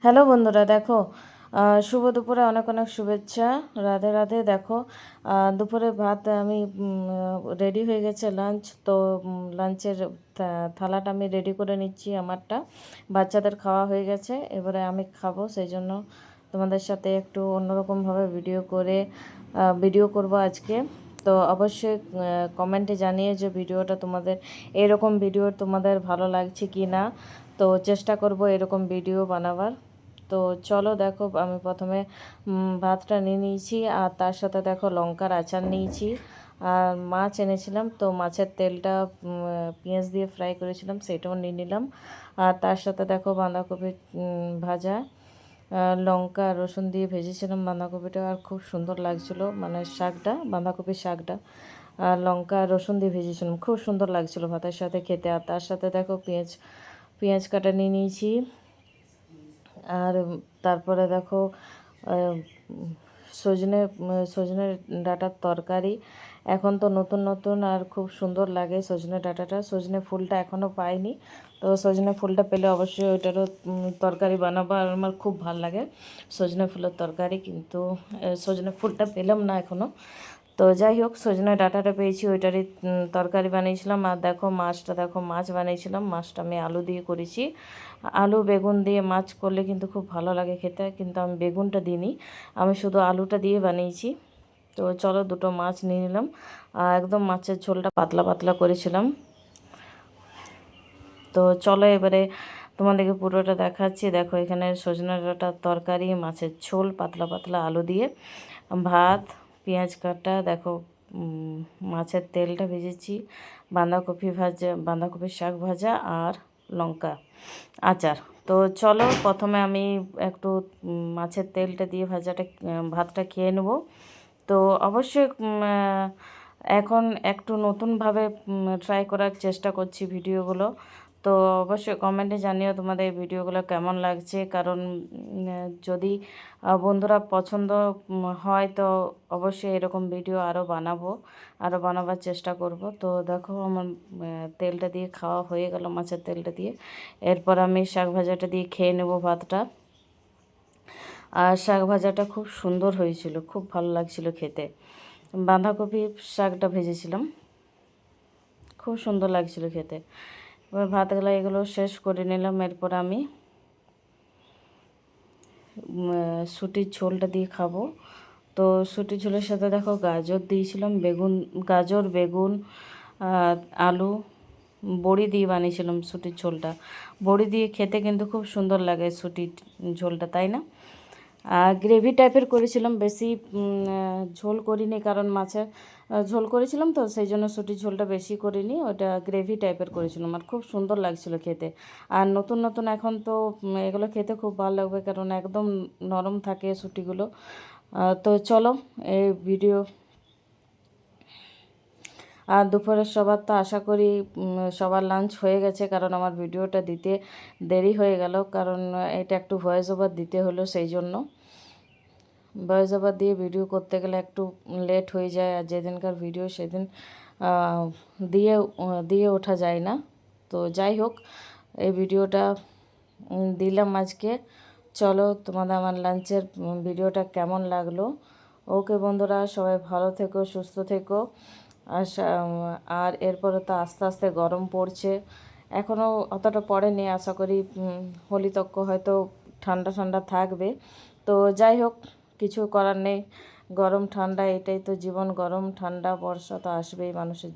Hello বন্ধুরা, দেখো শুভ দুপুরে অনেক অনেক শুভেচ্ছা। রাধে রাধে। দেখো দুপুরে ভাত আমি রেডি হয়ে গেছে লাঞ্চ। তো লাঞ্চের থালাটা আমি রেডি করে নিচ্ছি। আমারটা বাচ্চাদের খাওয়া হয়ে গেছে, এবারে আমি খাবো। সেই জন্য তোমাদের সাথে একটু অন্যরকমভাবে ভিডিও করব আজকে। তো অবশ্যই কমেন্টে জানিয়ে যে ভিডিওটা তোমাদের এরকম ভিডিও তোমাদের ভালো লাগছে কি না। তো চেষ্টা করব এরকম ভিডিও বানাবার। তো চলো, দেখো আমি প্রথমে ভাতটা নিয়ে নিয়েছি, আর তার সাথে দেখো লঙ্কার আচার নিয়েছি, আর মাছ এনেছিলাম। তো মাছের তেলটা পেঁয়াজ দিয়ে ফ্রাই করেছিলাম, সেটাও নিয়ে নিলাম। আর তার সাথে দেখো বাঁধাকপি ভাজা, লঙ্কা রসুন দিয়ে ভেজেছিলাম বাঁধাকপিটা, আর খুব সুন্দর লাগছিলো। মানে শাকটা, বাঁধাকপির শাকটা আর লঙ্কা রসুন দিয়ে ভেজেছিলাম, খুব সুন্দর লাগছিলো ভাতের সাথে খেতে। আর তার সাথে দেখো পেঁয়াজ কাটা নিয়ে নিয়েছি। আর তারপরে দেখো সজনে সজনে ডাঁটার তরকারি। এখন তো নতুন নতুন আর খুব সুন্দর লাগে সজনে ডাঁটাটা। সজনে ফুলটা এখনও পাইনি, তো সজনে ফুলটা পেলে অবশ্যই ওইটারও তরকারি বানাবো। আর আমার খুব ভাল লাগে সজনে ফুলের তরকারি, কিন্তু সজনে ফুলটা পেলাম না এখনও। তো যাই হোক, সজনে ডাঁটাটা পেয়েছি, ওইটারই তরকারি বানিয়েছিলাম। আর দেখো মাছ বানিয়েছিলাম। মাছটা আমি আলু দিয়ে করেছি। আলু বেগুন দিয়ে মাছ করলে কিন্তু খুব ভালো লাগে খেতে, কিন্তু আমি বেগুনটা দিইনি, আমি শুধু আলুটা দিয়ে বানিয়েছি। তো চলো, দুটো মাছ নিয়ে নিলাম। একদম মাছের ঝোলটা পাতলা পাতলা করেছিলাম। তো চলো এবারে তোমাদেরকে পুরোটা দেখাচ্ছি। দেখো এখানে সজনে ডাঁটার তরকারি, মাছের ঝোল, পাতলা পাতলা আলু দিয়ে ভাত, পেঁয়াজ কাটা, দেখো মাছের তেলটা ভেজেছি, বাঁধাকপির শাক ভাজা, আর লঙ্কা আচার। তো চলো প্রথমে আমি একটু মাছের তেলটা দিয়ে ভাতটা খেয়ে নেব। তো অবশ্যই এখন একটু নতুনভাবে ট্রাই করার চেষ্টা করছি ভিডিওগুলো। তো অবশ্যই কমেন্টে জানিও তোমাদের এই ভিডিওগুলো কেমন লাগছে, কারণ যদি বন্ধুরা পছন্দ হয় তো অবশ্যই এরকম ভিডিও আরও বানাবার চেষ্টা করব। তো দেখো আমার তেলটা দিয়ে খাওয়া হয়ে গেল, মাছের তেলটা দিয়ে। এরপর আমি শাক ভাজাটা দিয়ে খেয়ে নেব ভাতটা। আর শাক ভাজাটা খুব সুন্দর হয়েছিল, খুব ভালো লাগছিল খেতে। বাঁধাকপি শাকটা ভেজেছিলাম, খুব সুন্দর লাগছিল খেতে। এবার ভাতগুলো এগুলো শেষ করে নিলাম। এরপর আমি শুটির ঝোলটা দিয়ে খাবো। তো শুটির ঝোলের সাথে দেখো গাজর দিয়েছিলাম, গাজর বেগুন আলু, বড়ি দিয়ে বানিয়েছিলাম শুটির ঝোলটা। বড়ি দিয়ে খেতে কিন্তু খুব সুন্দর লাগে শুটির ঝোলটা, তাই না? গ্রেভি টাইপের করেছিলাম, বেশি ঝোল করিনি, কারণ মাছের ঝোল করেছিলাম, তো সেই জন্য শুটির ঝোলটা বেশি করিনি, ওটা গ্রেভি টাইপের করেছিলাম। আর খুব সুন্দর লাগছিল খেতে। আর নতুন নতুন এখন তো এগুলো খেতে খুব ভালো লাগবে, কারণ একদম নরম থাকে শুটিগুলো। তো চলো এই ভিডিও। আর দুপুরের সবার তো আশা করি সবার লাঞ্চ হয়ে গেছে, কারণ আমার ভিডিওটা দিতে দেরি হয়ে গেল, কারণ এটা একটু ভয়েস ওভার দিতে হলো, সেই জন্য। ভয়েস ওভার দিয়ে ভিডিও করতে গেলে একটু লেট হয়ে যায়, আর যেদিনকার ভিডিও সেদিন দিয়ে দিয়ে ওঠা যায় না। তো যাই হোক, এই ভিডিওটা দিলাম আজকে। চলো, তোমাদের আমার লাঞ্চের ভিডিওটা কেমন লাগলো। ওকে বন্ধুরা, সবাই ভালো থেকো, সুস্থ থেকো। আর আর এরপরে তো আস্তে আস্তে গরম পড়ছে, এখনও অতটা পড়েনি। আশা করি হোলি তক হয়তো ঠান্ডা ঠান্ডা থাকবে। তো যাই হোক, কিছু করার নেই। গরম ঠান্ডা এটাই তো জীবন, গরম ঠান্ডা বর্ষা তো আসবেই মানুষের।